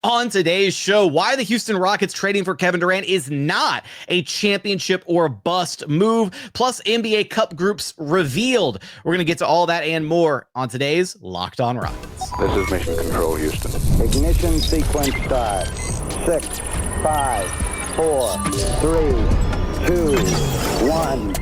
On today's show, why the Houston Rockets trading for Kevin Durant is not a championship or bust move, plus NBA Cup groups revealed. We're going to get to all that and more on today's Locked On Rockets. This is Mission Control, Houston. Ignition sequence start. 6, 5, 4, 3, 2, 1.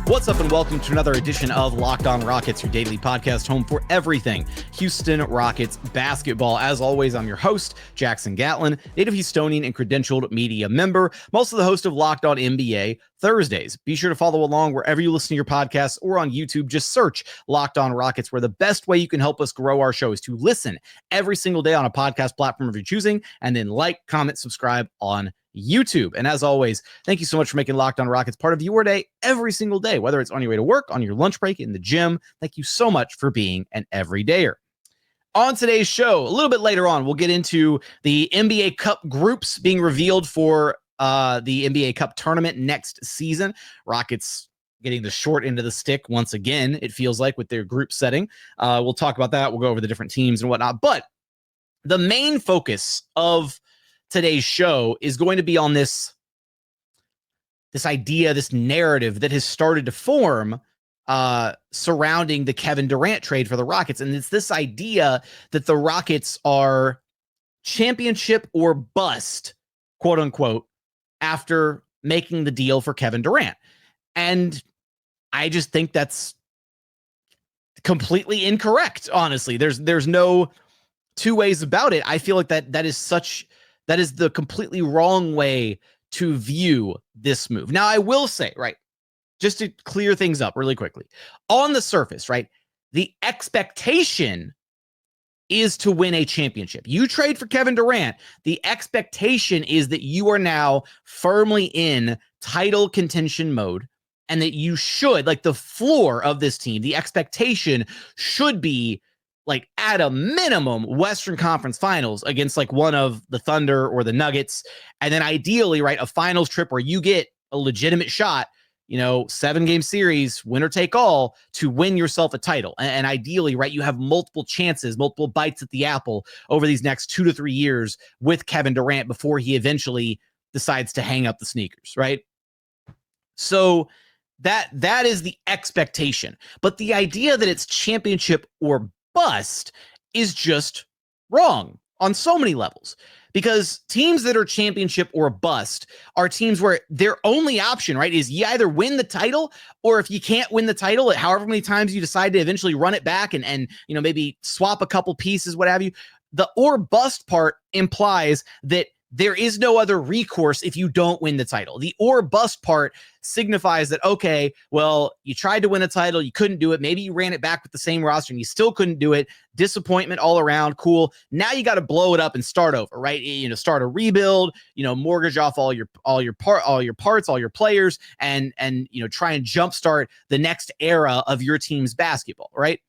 What's up and welcome to another edition of Locked On Rockets, your daily podcast home for everything Houston Rockets basketball. As always, I'm your host, Jackson Gatlin, native Houstonian and credentialed media member. I'm also the host of Locked On NBA Thursdays. Be sure to follow along wherever you listen to your podcasts or on YouTube. Just search Locked On Rockets, where the best way you can help us grow our show is to listen every single day on a podcast platform of your choosing, and then like, comment, subscribe on YouTube. And as always, thank you so much for making Locked On Rockets part of your day every single day, whether it's on your way to work, on your lunch break, in the gym. Thank you so much for being an everydayer. On today's show, a little bit later on, we'll get into the NBA Cup groups being revealed for the NBA Cup tournament next season. Rockets getting the short end of the stick once again, it feels like, with their group setting. We'll talk about that. We'll go over the different teams and whatnot. But the main focus of today's show is going to be on this idea, this narrative that has started to form surrounding the Kevin Durant trade for the Rockets. And it's this idea that the Rockets are championship or bust, quote unquote, after making the deal for Kevin Durant. And I just think that's completely incorrect, honestly. There's no two ways about it. I feel like that is the completely wrong way to view this move. Now, I will say, right, just to clear things up really quickly, on the surface, right, the expectation is to win a championship. You trade for Kevin Durant, the expectation is that you are now firmly in title contention mode, and that you should, like, the floor of this team, the expectation should be, like, at a minimum, Western Conference Finals against, like, one of the Thunder or the Nuggets. And then ideally, right, a finals trip where you get a legitimate shot, 7-game series, winner take all, to win yourself a title. And ideally, right, you have multiple chances, multiple bites at the apple over these next 2 to 3 years with Kevin Durant before he eventually decides to hang up the sneakers, right? So that is the expectation. But the idea that it's championship or bust is just wrong on so many levels, because teams that are championship or bust are teams where their only option, right, is you either win the title, or if you can't win the title, however many times you decide to eventually run it back and maybe swap a couple pieces, what have you, the or bust part implies that there is no other recourse if you don't win the title. The or bust part signifies that, okay, well, you tried to win a title, you couldn't do it. Maybe you ran it back with the same roster and you still couldn't do it. Disappointment all around. Cool. Now you got to blow it up and start over, right? Start a rebuild, mortgage off all your parts, all your players, and try and jumpstart the next era of your team's basketball, right?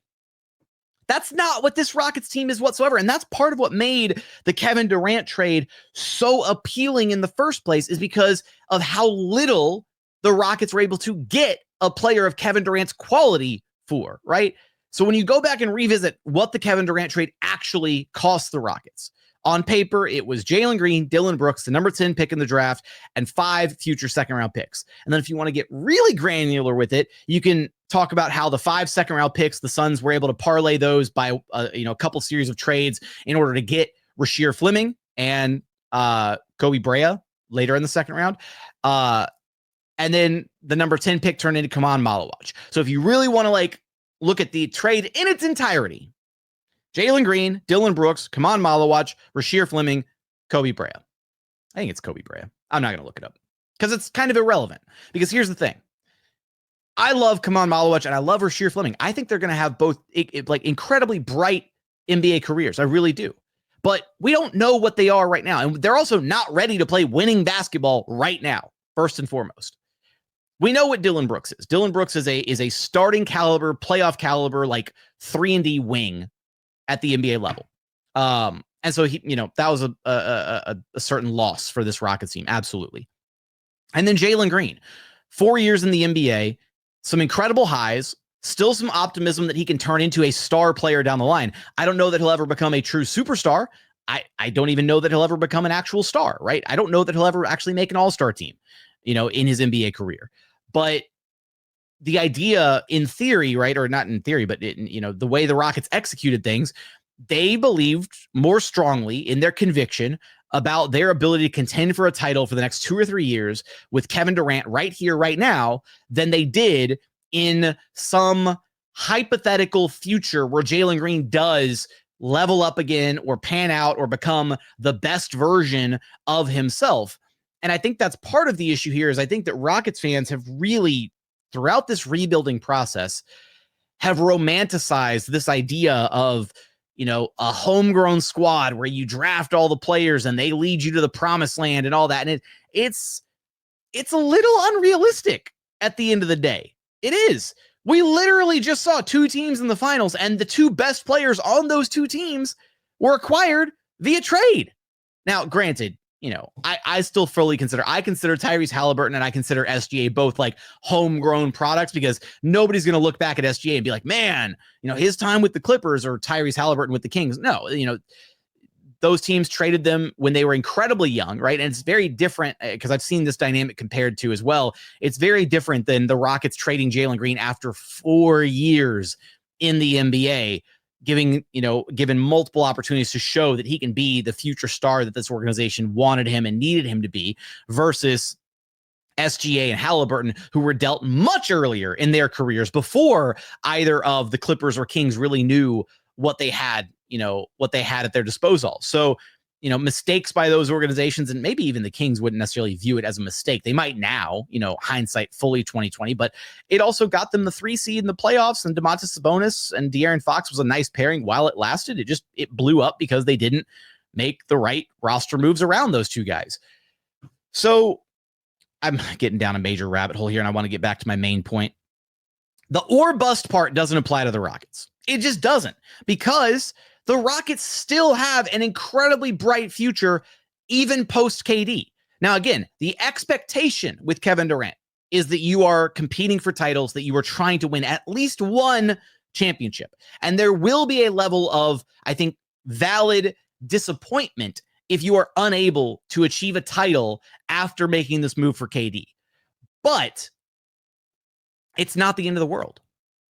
That's not what this Rockets team is whatsoever. And that's part of what made the Kevin Durant trade so appealing in the first place, is because of how little the Rockets were able to get a player of Kevin Durant's quality for, right? So when you go back and revisit what the Kevin Durant trade actually cost the Rockets, on paper, it was Jalen Green, Dillon Brooks, the number 10 pick in the draft, and 5 future second-round picks. And then if you want to get really granular with it, you can talk about how the 5 second-round picks, the Suns were able to parlay those by a couple series of trades in order to get Rasheer Fleming and Kobe Brea later in the second round. And then the number 10 pick turned into Kaman Malawach. So if you really want to look at the trade in its entirety, Jalen Green, Dillon Brooks, Kaman Malawach, Rasheer Fleming, Kobe Brea. I think it's Kobe Brea. I'm not going to look it up because it's kind of irrelevant. Because here's the thing. I love Kaman Malawach and I love Rasheer Fleming. I think they're going to have both incredibly bright NBA careers. I really do. But we don't know what they are right now. And they're also not ready to play winning basketball right now, first and foremost. We know what Dillon Brooks is. Dillon Brooks is a starting caliber, playoff caliber, 3-and-D wing at the NBA level. And so that was a certain loss for this Rockets team. Absolutely. And then Jalen Green, 4 years in the NBA, some incredible highs, Still some optimism that he can turn into a star player down the line. I don't know that he'll ever become a true superstar. I don't even know that he'll ever become an actual star, right? I don't know that he'll ever actually make an all-star team, in his NBA career. But the idea in theory, right, or not in theory, but the way the Rockets executed things, they believed more strongly in their conviction about their ability to contend for a title for the next 2 or 3 years with Kevin Durant right here, right now, than they did in some hypothetical future where Jalen Green does level up again or pan out or become the best version of himself. And I think that's part of the issue here is I think that Rockets fans have really, throughout this rebuilding process, have romanticized this idea of, a homegrown squad where you draft all the players and they lead you to the promised land and all that. And it's a little unrealistic at the end of the day. It is. We literally just saw 2 teams in the finals, and the 2 best players on those 2 teams were acquired via trade. Now, granted, I still fully consider Tyrese Halliburton and I consider SGA both like homegrown products, because nobody's going to look back at SGA and be like, man, his time with the Clippers or Tyrese Halliburton with the Kings. No, those teams traded them when they were incredibly young, right? And it's very different because I've seen this dynamic compared to as well. It's very different than the Rockets trading Jalen Green after 4 years in the NBA, given multiple opportunities to show that he can be the future star that this organization wanted him and needed him to be, versus SGA and Halliburton, who were dealt much earlier in their careers before either of the Clippers or Kings really knew what they had at their disposal. So, mistakes by those organizations, and maybe even the Kings wouldn't necessarily view it as a mistake. They might now, hindsight fully 2020, but it also got them the 3 seed in the playoffs, and Domantas Sabonis and De'Aaron Fox was a nice pairing while it lasted. It blew up because they didn't make the right roster moves around those 2 guys. So I'm getting down a major rabbit hole here, and I want to get back to my main point. The or bust part doesn't apply to the Rockets. It just doesn't, because the Rockets still have an incredibly bright future, even post KD. Now, again, the expectation with Kevin Durant is that you are competing for titles, that you are trying to win at least one championship. And there will be a level of, I think, valid disappointment if you are unable to achieve a title after making this move for KD. But it's not the end of the world,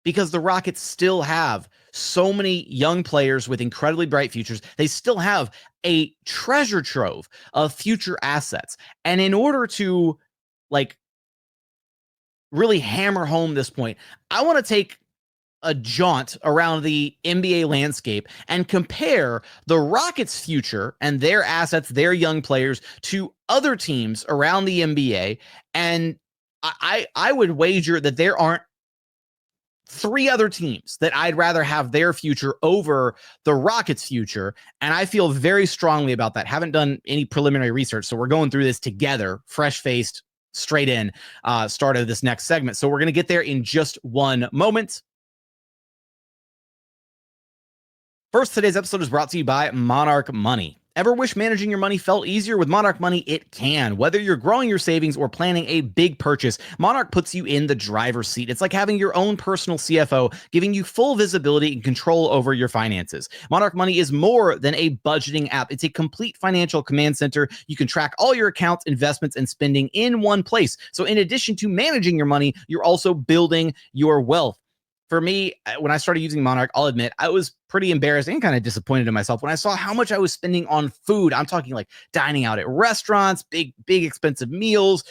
because the Rockets still have so many young players with incredibly bright futures. They still have a treasure trove of future assets. And in order to really hammer home this point, I want to take a jaunt around the NBA landscape and compare the Rockets' future and their assets, their young players, to other teams around the NBA. And I would wager that there aren't 3 other teams that I'd rather have their future over the Rockets' future. And I feel very strongly about that. Haven't done any preliminary research, so we're going through this together, fresh-faced, straight in, start of this next segment. So we're going to get there in just one moment. First, today's episode is brought to you by Monarch Money. Ever wish managing your money felt easier? With Monarch Money, it can. Whether you're growing your savings or planning a big purchase, Monarch puts you in the driver's seat. It's like having your own personal CFO, giving you full visibility and control over your finances. Monarch Money is more than a budgeting app. It's a complete financial command center. You can track all your accounts, investments, and spending in one place. So in addition to managing your money, you're also building your wealth. For me, when I started using Monarch, I'll admit I was pretty embarrassed and kind of disappointed in myself when I saw how much I was spending on food. I'm talking like dining out at restaurants, big expensive meals,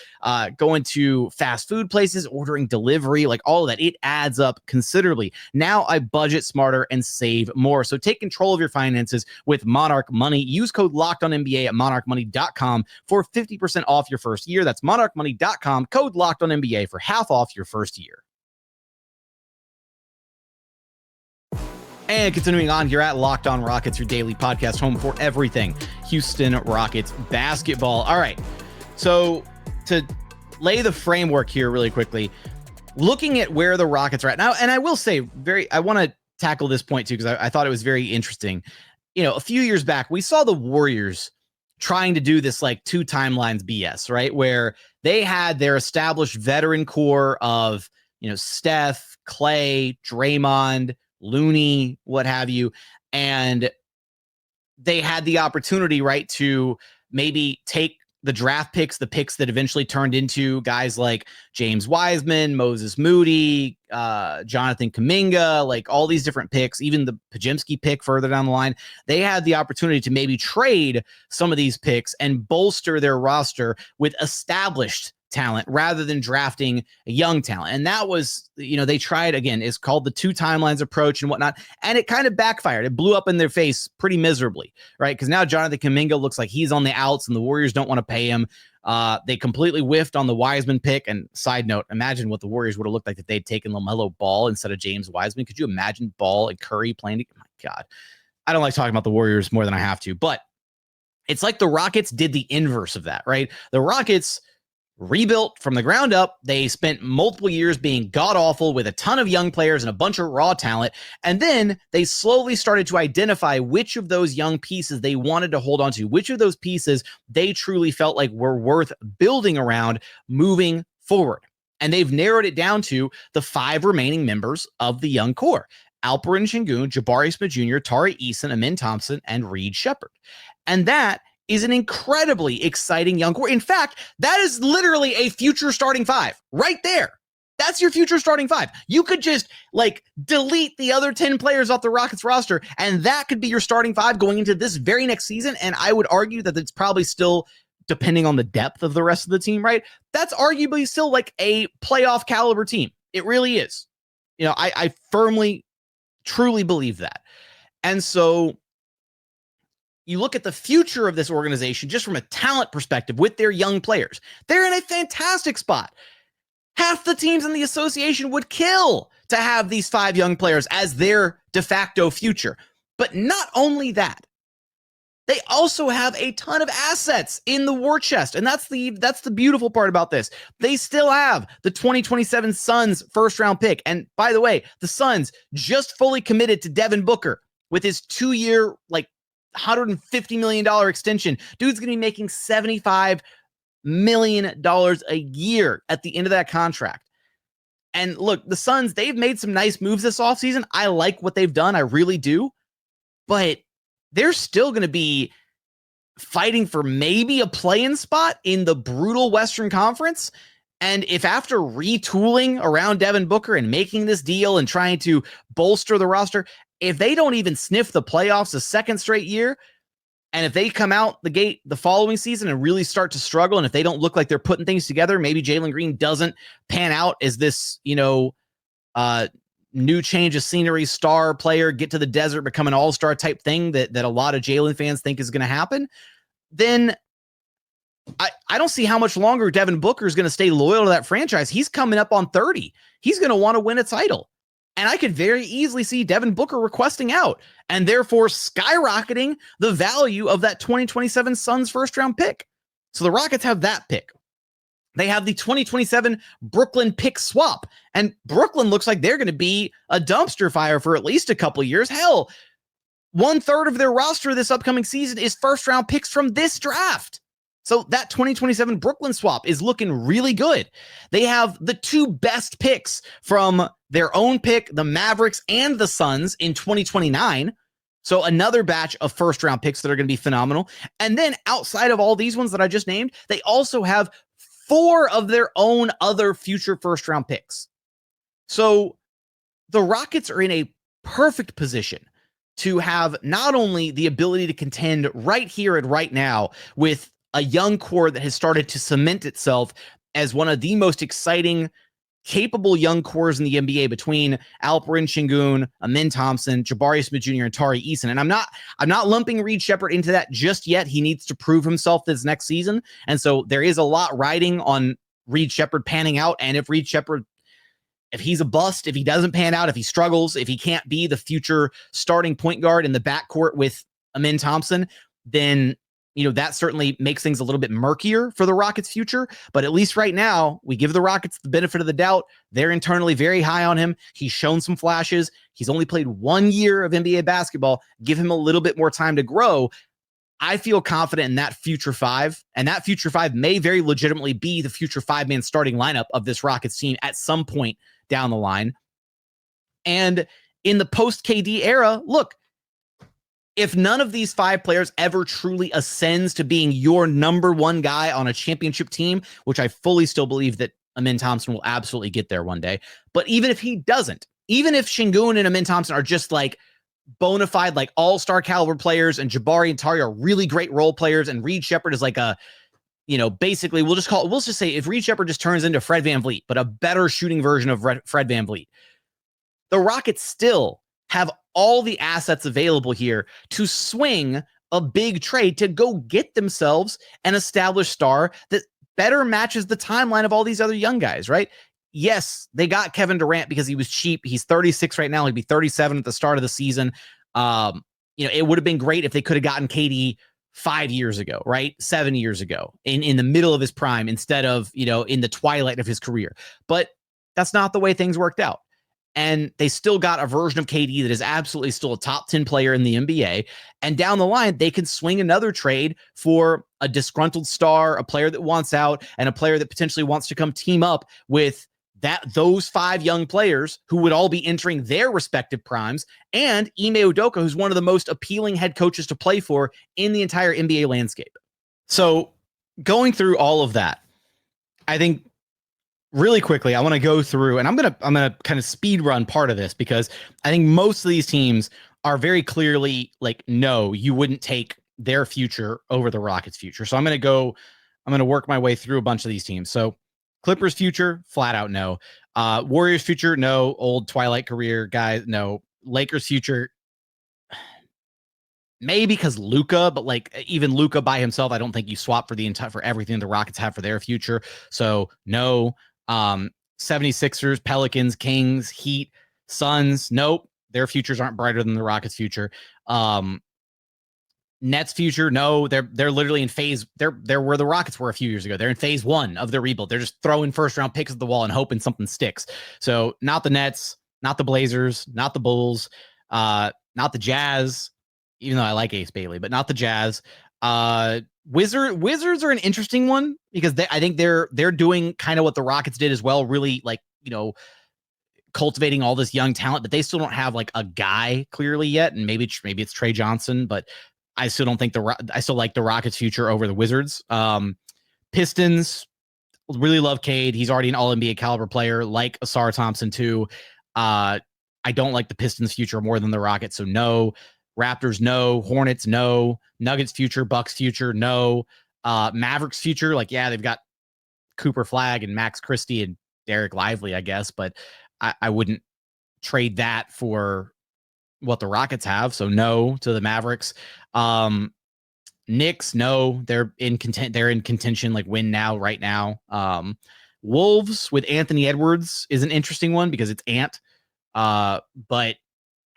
going to fast food places, ordering delivery, like all of that. It adds up considerably. Now I budget smarter and save more. So take control of your finances with Monarch Money. Use code LOCKEDONNBA at monarchmoney.com for 50% off your first year. That's monarchmoney.com, code LOCKEDONNBA for half off your first year. And continuing on here at Locked On Rockets, your daily podcast home for everything Houston Rockets basketball. All right, so to lay the framework here really quickly, looking at where the Rockets are at now, and I will say I want to tackle this point too, because I thought it was very interesting. A few years back, we saw the Warriors trying to do this like 2 timelines BS, right? Where they had their established veteran core of Steph, Clay, Draymond, Looney, what have you. And they had the opportunity, right, to maybe take the draft picks, the picks that eventually turned into guys like James Wiseman, Moses Moody, Jonathan Kuminga, like all these different picks, even the Pajemski pick further down the line. They had the opportunity to maybe trade some of these picks and bolster their roster with established talent rather than drafting a young talent. And that was, they tried, again, it's called the 2 timelines approach and whatnot. And it kind of backfired. It blew up in their face pretty miserably, right? Because now Jonathan Kuminga looks like he's on the outs and the Warriors don't want to pay him. They completely whiffed on the Wiseman pick. And side note, imagine what the Warriors would have looked like if they'd taken LaMelo Ball instead of James Wiseman. Could you imagine Ball and Curry playing? Oh my God. I don't like talking about the Warriors more than I have to, but it's like the Rockets did the inverse of that, right? The Rockets rebuilt from the ground up. They spent multiple years being god-awful with a ton of young players and a bunch of raw talent. And then they slowly started to identify which of those young pieces they wanted to hold on to, which of those pieces they truly felt like were worth building around moving forward. And they've narrowed it down to the 5 remaining members of the young core: Alperen Sengun, Jabari Smith Jr., Tari Eason, Amin Thompson, and Reed Shepherd. And that is an incredibly exciting young core. In fact, that is literally a future starting 5 right there. That's your future starting 5. You could just delete the other 10 players off the Rockets roster, and that could be your starting 5 going into this very next season. And I would argue that it's probably still, depending on the depth of the rest of the team, right? That's arguably still like a playoff caliber team. It really is. I firmly, truly believe that. And so you look at the future of this organization just from a talent perspective with their young players. They're in a fantastic spot. Half the teams in the association would kill to have these 5 young players as their de facto future. But not only that, they also have a ton of assets in the war chest. And that's the beautiful part about this. They still have the 2027 Suns first round pick. And by the way, the Suns just fully committed to Devin Booker with his 2-year, $150 million extension. Dude's going to be making $75 million a year at the end of that contract. And look, the Suns, they've made some nice moves this offseason. I like what they've done. I really do. But they're still going to be fighting for maybe a play-in spot in the brutal Western Conference. And if after retooling around Devin Booker and making this deal and trying to bolster the roster, if they don't even sniff the playoffs a second straight year, and if they come out the gate the following season and really start to struggle, and if they don't look like they're putting things together, maybe Jalen Green doesn't pan out as this, new change of scenery star player, get to the desert, become an all-star type thing that a lot of Jalen fans think is going to happen, then I don't see how much longer Devin Booker is going to stay loyal to that franchise. He's coming up on 30. He's going to want to win a title. And I could very easily see Devin Booker requesting out and therefore skyrocketing the value of that 2027 Suns first round pick. So the Rockets have that pick. They have the 2027 Brooklyn pick swap. And Brooklyn looks like they're going to be a dumpster fire for at least a couple of years. Hell, 1/3 of their roster this upcoming season is first round picks from this draft. So that 2027 Brooklyn swap is looking really good. They have the 2 best picks from their own pick, the Mavericks and the Suns in 2029. So another batch of first round picks that are going to be phenomenal. And then outside of all these ones that I just named, they also have 4 of their own other future first round picks. So the Rockets are in a perfect position to have not only the ability to contend right here and right now with a young core that has started to cement itself as one of the most exciting, capable young cores in the NBA between Alperen Sengun, Amin Thompson, Jabari Smith Jr., and Tari Eason. And I'm not lumping Reed Shepherd into that just yet. He needs to prove himself this next season. And so there is a lot riding on Reed Shepherd panning out. And if Reed Shepherd, if he's a bust, if he doesn't pan out, if he struggles, if he can't be the future starting point guard in the backcourt with Amin Thompson, then that certainly makes things a little bit murkier for the Rockets' future. But at least right now, we give the Rockets the benefit of the doubt. They're internally very high on him. He's shown some flashes. He's only played 1 year of NBA basketball. Give him a little bit more time to grow. I feel confident in that future 5. And that future 5 may very legitimately be the future 5-man starting lineup of this Rockets team at some point down the line. And in the post KD era, look, if none of these 5 players ever truly ascends to being your number 1 guy on a championship team, which I fully still believe that Amin Thompson will absolutely get there one day. But even if he doesn't, even if Sengun and Amin Thompson are just like bona fide, like all-star caliber players, and Jabari and Tari are really great role players, and Reed Shepherd is like a, basically we'll just say if Reed Shepherd just turns into Fred VanVleet, but a better shooting version of Fred VanVleet, the Rockets still have all the assets available here to swing a big trade to go get themselves an established star that better matches the timeline of all these other young guys, right? Yes, they got Kevin Durant because he was cheap. He's 36 right now. He'd be 37 at the start of the season. It would have been great if they could have gotten KD 5 years ago, right? 7 years ago in the middle of his prime instead of, in the twilight of his career. But that's not the way things worked out. And they still got a version of KD that is absolutely still a top 10 player in the NBA. And down the line, they can swing another trade for a disgruntled star, a player that wants out, and a player that potentially wants to come team up with those 5 young players who would all be entering their respective primes, and Ime Udoka, who's one of the most appealing head coaches to play for in the entire NBA landscape. So going through all of that, I think really quickly, I want to go through, and I'm gonna kind of speed run part of this because I think most of these teams are very clearly like, no, you wouldn't take their future over the Rockets' future. So I'm gonna work my way through a bunch of these teams. So Clippers future, flat out no. Warriors future, no. Old Twilight career guys, no. Lakers future, maybe because Luka, but like even Luka by himself, I don't think you swap for everything the Rockets have for their future. So no. 76ers, Pelicans, Kings, Heat, Suns, nope. Their futures aren't brighter than the Rockets' future. Nets future, no, they're literally in phase. They're where the Rockets were a few years ago. They're in phase 1 of their rebuild. They're just throwing first round picks at the wall and hoping something sticks. So not the Nets, not the Blazers, not the Bulls, not the Jazz, even though I like Ace Bailey, but not the Jazz. Wizards are an interesting one because I think they're doing kind of what the Rockets did as well, really like, cultivating all this young talent, but they still don't have like a guy clearly yet. And maybe it's Trey Johnson, but I still don't think I still like the Rockets future over the Wizards. Pistons, really love Cade. He's already an all NBA caliber player, like Asar Thompson too. I don't like the Pistons future more than the Rockets. So no. Raptors, no. Hornets, no. Nuggets future, Bucks future, no. Mavericks future, like, yeah, they've got Cooper Flagg and Max Christie and Derek Lively, I guess, but I wouldn't trade that for what the Rockets have. So no to the Mavericks. Knicks, no. They're in contention, like win now, right now. Wolves with Anthony Edwards is an interesting one because it's Ant. But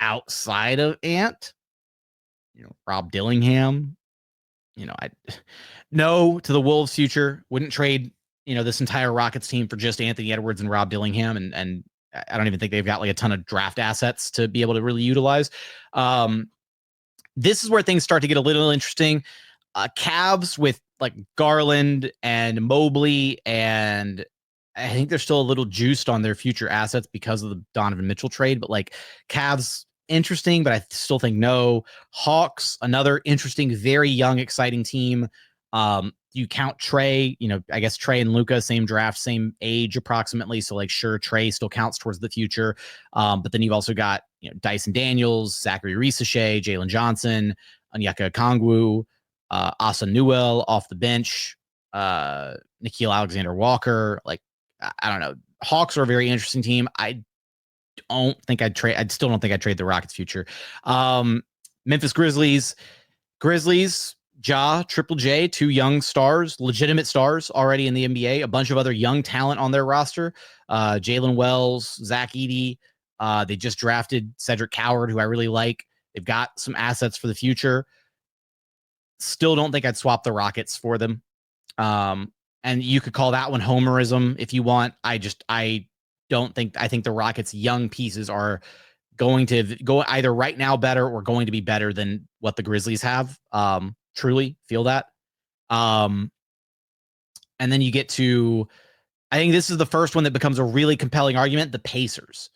outside of Ant, Rob Dillingham, no to the Wolves future. Wouldn't trade, this entire Rockets team for just Anthony Edwards and Rob Dillingham. And I don't even think they've got like a ton of draft assets to be able to really utilize. This is where things start to get a little interesting. Cavs with like Garland and Mobley, and I think they're still a little juiced on their future assets because of the Donovan Mitchell trade, but like Cavs, interesting, but I still think no. Hawks, another interesting, very young, exciting team. You count Trey, I guess Trey and Luka, same draft, same age approximately. So like, sure, Trey still counts towards the future. But then you've also got, Dyson Daniels, Zachary Risachet, Jalen Johnson, Onyeka Okongwu, Asa Newell off the bench, Nickeil Alexander-Walker. Like, I don't know. Hawks are a very interesting team. I still don't think I'd trade the Rockets future. Memphis Grizzlies, Triple J, 2 young stars, legitimate stars already in the NBA, a bunch of other young talent on their roster. Jalen Wells, Zach Edey. They just drafted Cedric Coward, who I really like. They've got some assets for the future. Still don't think I'd swap the Rockets for them. And you could call that one homerism if you want. I think the Rockets' young pieces are going to go either right now better or going to be better than what the Grizzlies have. Truly feel that. And then you get to I think this is the first one that becomes a really compelling argument. The Pacers.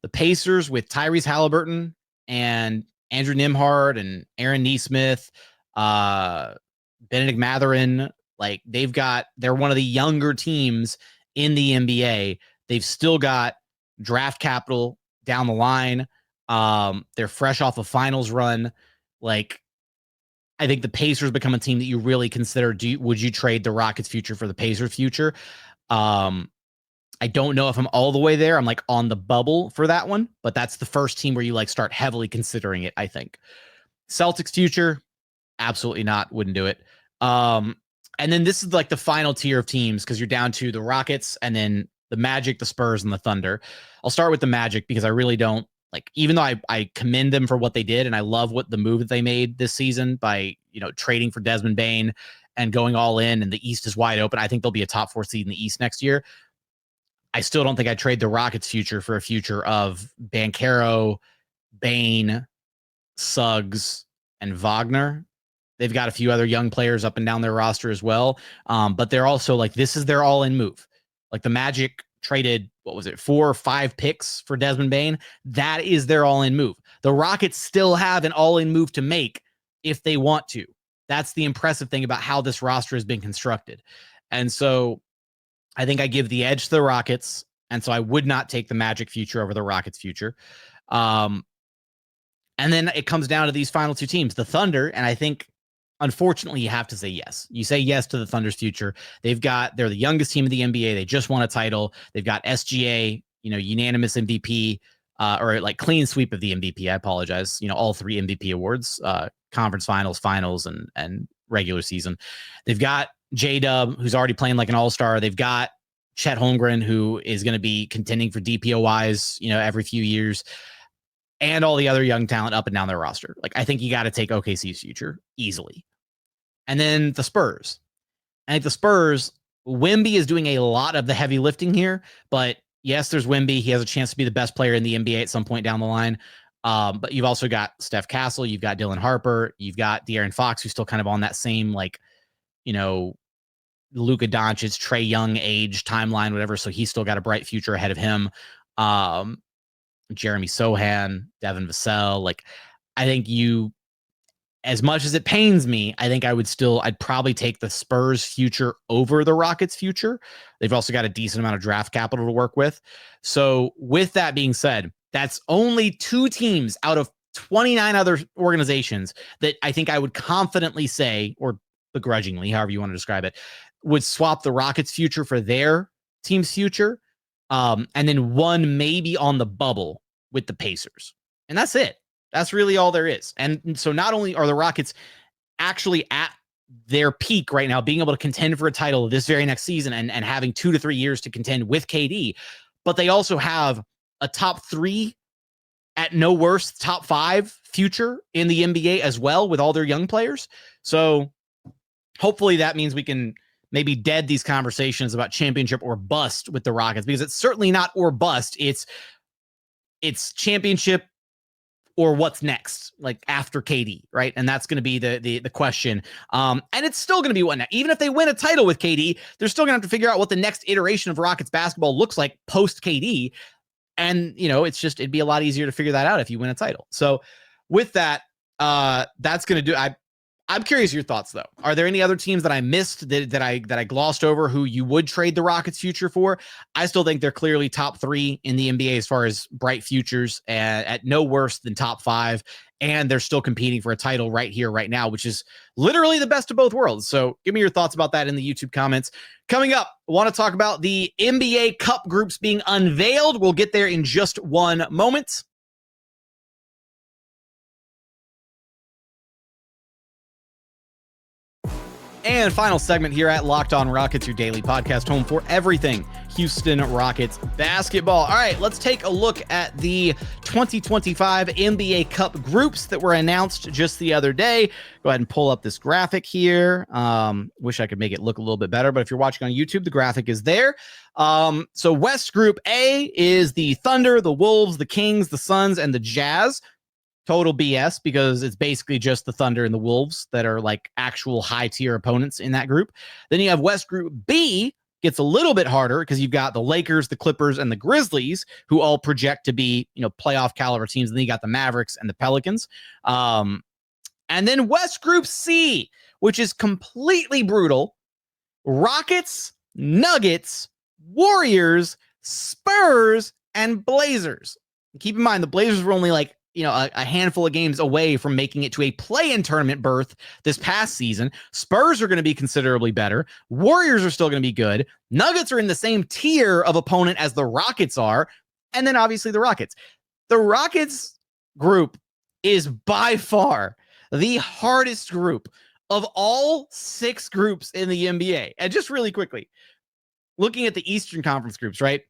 The Pacers with Tyrese Halliburton and Andrew Nembhard and Aaron Nesmith, Benedict Mathurin, like they're one of the younger teams in the NBA. They've still got draft capital down the line. They're fresh off a finals run. Like, I think the Pacers become a team that you really consider. Would you trade the Rockets' future for the Pacers' future? I don't know if I'm all the way there. I'm like on the bubble for that one, but that's the first team where you like start heavily considering it, I think. Celtics future, absolutely not. Wouldn't do it. And then this is like the final tier of teams because you're down to the Rockets and then the Magic, the Spurs, and the Thunder. I'll start with the Magic because I really don't like, even though I commend them for what they did and I love what the move that they made this season by, trading for Desmond Bane and going all in, and the East is wide open. I think they'll be a top 4 seed in the East next year. I still don't think I'd trade the Rockets' future for a future of Banchero, Bane, Suggs, and Wagner. They've got a few other young players up and down their roster as well. But they're also like, this is their all-in move. Like the Magic traded, 4 or 5 picks for Desmond Bane. That is their all-in move. The Rockets still have an all-in move to make if they want to. That's the impressive thing about how this roster has been constructed. And so I think I give the edge to the Rockets. And so I would not take the Magic future over the Rockets future. And then it comes down to these final 2 teams, the Thunder. And I think, unfortunately, you have to say yes. You say yes to the Thunder's future. They're the youngest team in the NBA. They just won a title. They've got SGA, unanimous MVP, or like clean sweep of the MVP. I apologize. All 3 MVP awards, conference finals, and regular season. They've got J-Dub, who's already playing like an all-star. They've got Chet Holmgren, who is going to be contending for DPOYs, every few years, and all the other young talent up and down their roster. Like, I think you got to take OKC's future easily. And then the Spurs. I think the Spurs, Wemby is doing a lot of the heavy lifting here, but yes, there's Wemby. He has a chance to be the best player in the NBA at some point down the line. But you've also got Steph Castle. You've got Dylan Harper. You've got De'Aaron Fox, who's still kind of on that same, like, Luka Doncic, Trae Young age timeline, whatever. So he's still got a bright future ahead of him. Jeremy Sohan, Devin Vassell. Like, I think as much as it pains me, I think I'd probably take the Spurs future over the Rockets future. They've also got a decent amount of draft capital to work with. So with that being said, that's only 2 teams out of 29 other organizations that I think I would confidently say, or begrudgingly, however you want to describe it, would swap the Rockets future for their team's future. And then 1 maybe on the bubble with the Pacers. And that's it. That's really all there is. And so not only are the Rockets actually at their peak right now, being able to contend for a title this very next season and having 2 to 3 years to contend with KD, but they also have a top 3, at no worse, top 5 future in the NBA as well with all their young players. So hopefully that means we can maybe dead these conversations about championship or bust with the Rockets, because it's certainly not or bust. It's championship or what's next, like after KD, right? And that's going to be the question. And it's still going to be what now. Even if they win a title with KD, they're still going to have to figure out what the next iteration of Rockets basketball looks like post KD. And, it'd be a lot easier to figure that out if you win a title. So with that, that's going to do. I'm curious your thoughts, though. Are there any other teams that I missed that I glossed over who you would trade the Rockets future for? I still think they're clearly top 3 in the NBA as far as bright futures, at no worse than top 5. And they're still competing for a title right here, right now, which is literally the best of both worlds. So give me your thoughts about that in the YouTube comments. Coming up, I want to talk about the NBA Cup groups being unveiled. We'll get there in just one moment. And final segment here at Locked On Rockets, your daily podcast home for everything Houston Rockets basketball. All right, let's take a look at the 2025 NBA Cup groups that were announced just the other day. Go ahead and pull up this graphic here. Wish I could make it look a little bit better, but if you're watching on YouTube, the graphic is there. So West Group A is the Thunder, the Wolves, the Kings, the Suns, and the Jazz. Total BS, because it's basically just the Thunder and the Wolves that are like actual high tier opponents in that group. Then you have West Group B gets a little bit harder because you've got the Lakers, the Clippers, and the Grizzlies, who all project to be, playoff caliber teams. And then you got the Mavericks and the Pelicans. And then West Group C, which is completely brutal. Rockets, Nuggets, Warriors, Spurs, and Blazers. Keep in mind, the Blazers were only a handful of games away from making it to a play-in tournament berth this past season. Spurs are going to be considerably better. Warriors are still going to be good. Nuggets are in the same tier of opponent as the Rockets are. And then obviously the Rockets. The Rockets group is by far the hardest group of all 6 groups in the NBA. And just really quickly, looking at the Eastern Conference groups, right?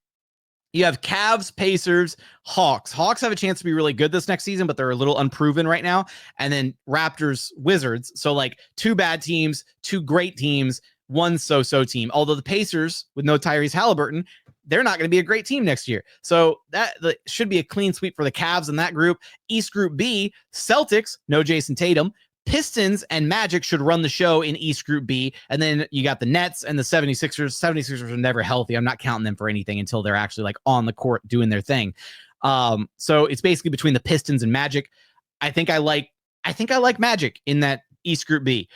You have Cavs, Pacers, Hawks. Hawks have a chance to be really good this next season, but they're a little unproven right now. And then Raptors, Wizards. So 2 bad teams, 2 great teams, 1 so-so team. Although the Pacers, with no Tyrese Halliburton, they're not going to be a great team next year. So that should be a clean sweep for the Cavs in that group. East Group B, Celtics, no Jason Tatum. Pistons and Magic should run the show in East Group B. And then you got the Nets and the 76ers. 76ers are never healthy. I'm not counting them for anything until they're actually on the court doing their thing. So it's basically between the Pistons and Magic. I think I like Magic in that East Group B.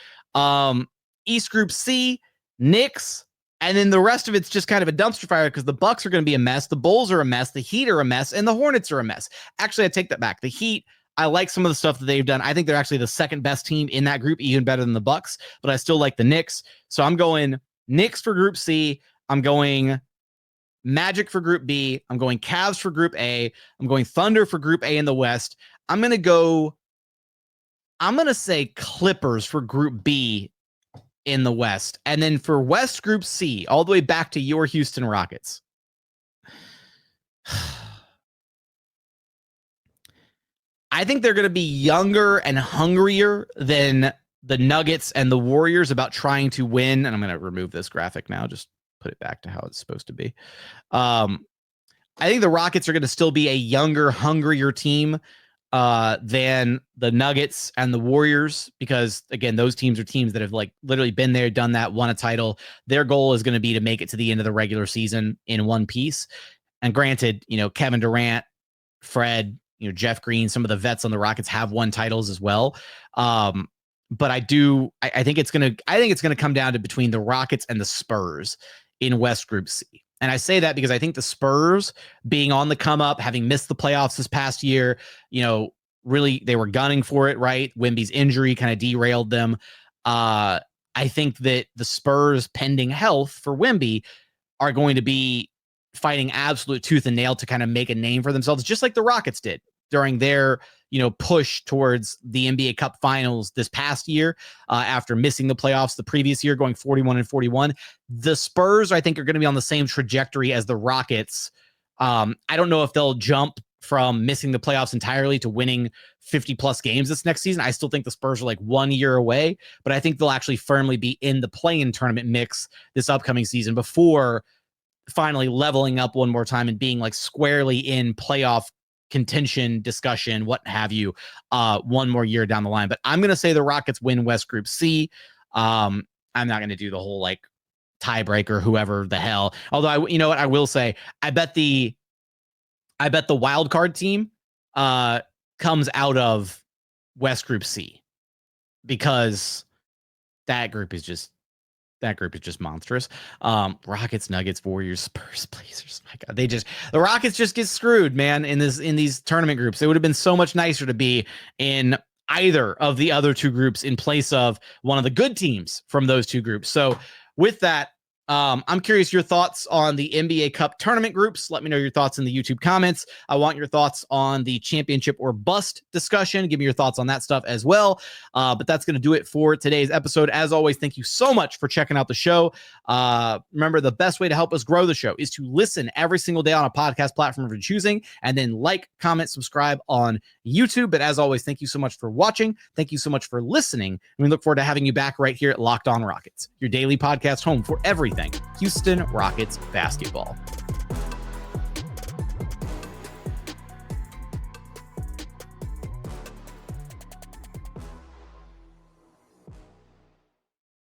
East Group C, Knicks, and then the rest of it's just kind of a dumpster fire because the Bucks are going to be a mess. The Bulls are a mess. The Heat are a mess. And the Hornets are a mess. Actually, I take that back. The Heat, I like some of the stuff that they've done. I think they're actually the second best team in that group, even better than the Bucks, but I still like the Knicks. So I'm going Knicks for Group C. I'm going Magic for Group B. I'm going Cavs for Group A. I'm going Thunder for Group A in the West. I'm going to say Clippers for Group B in the West. And then for West Group C, all the way back to your Houston Rockets. I think they're going to be younger and hungrier than the Nuggets and the Warriors about trying to win. And I'm going to remove this graphic now, just put it back to how it's supposed to be. I think the Rockets are going to still be a younger, hungrier team than the Nuggets and the Warriors, because again, those teams are teams that have literally been there, done that, won a title. Their goal is going to be to make it to the end of the regular season in one piece. And granted, Kevin Durant, Fred, Jeff Green, some of the vets on the Rockets have won titles as well. But I think it's going to come down to between the Rockets and the Spurs in West Group C. And I say that because I think the Spurs being on the come up, having missed the playoffs this past year, really they were gunning for it, right? Wemby's injury kind of derailed them. I think that the Spurs, pending health for Wemby, are going to be fighting absolute tooth and nail to kind of make a name for themselves, just like the Rockets did during their, push towards the NBA Cup Finals this past year, after missing the playoffs the previous year, going 41-41. The Spurs, I think, are going to be on the same trajectory as the Rockets. I don't know if they'll jump from missing the playoffs entirely to winning 50-plus games this next season. I still think the Spurs are 1 year away, but I think they'll actually firmly be in the play-in tournament mix this upcoming season before finally leveling up one more time and being squarely in playoff contention discussion, what have you, one more year down the line. But I'm going to say the Rockets win West Group C. I'm not going to do the whole tiebreaker, whoever the hell. Although I will say, I bet the wild card team comes out of West Group C, because that group is just monstrous. Rockets, Nuggets, Warriors, Spurs, Blazers. My God, the Rockets just get screwed, man, in these tournament groups. It would have been so much nicer to be in either of the other two groups in place of one of the good teams from those two groups. So with that, I'm curious your thoughts on the NBA Cup tournament groups. Let me know your thoughts in the YouTube comments. I want your thoughts on the championship or bust discussion. Give me your thoughts on that stuff as well. But that's going to do it for today's episode. As always, thank you so much for checking out the show. Remember, the best way to help us grow the show is to listen every single day on a podcast platform of your choosing, and then comment, subscribe on YouTube. But as always, thank you so much for watching. Thank you so much for listening. And we look forward to having you back right here at Locked On Rockets, your daily podcast home for everything Houston Rockets basketball.